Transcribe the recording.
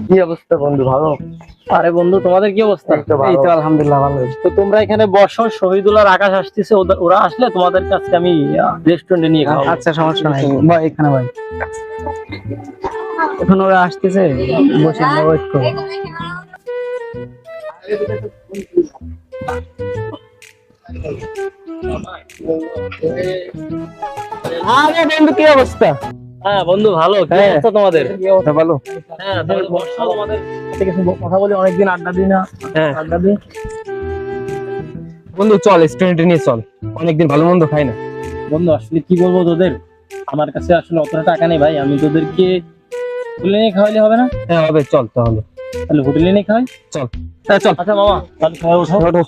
কি অবস্থা বন্ধু, ভালো? আরে বন্ধু, তোমাদের কি অবস্থা? এই তো আলহামদুলিল্লাহ ভালো। তো তোমরা এখানে বসো, শহীদুল আর আকাশ আসতেছে, ওরা আসলে তোমাদের কাছে আমি রেস্টুরেন্টে নিয়ে খাওয়াবো। আচ্ছা, সমস্যা নাই ভাই, এখানে ভাই এখন ওরা আসতেছে, বসে আমরা ওয়েট করবো। আরে বন্ধু, কি অবস্থা? হ্যাঁ বন্ধু, ভালো। কি হ্যাঁ। অবস্থা তোমাদের? কি অবস্থা? ভালো। হ্যাঁ, তাহলে বসো, তোমাদের সাথে কিছু কথা বলি, অনেকদিন আড্ডা দিই না। হ্যাঁ আড্ডা দিই। বন্ধু, চল রেস্টুরেন্টে নিয়ে চল, অনেকদিন ভালো মন্দ খাই না। বন্ধু আসলে কি বলবো তোদের, আমার কাছে আসলে অতটা টাকা নেই ভাই। আমি তোদেরকে হোটেলে নিয়ে খাওয়াইলে হবে না? হ্যাঁ হবে, চল তাহলে। তাহলে হোটেলে নিয়ে খাওয়াই। চল, হ্যাঁ চল। আচ্ছা মামা, তাহলে সবাই ওঠো।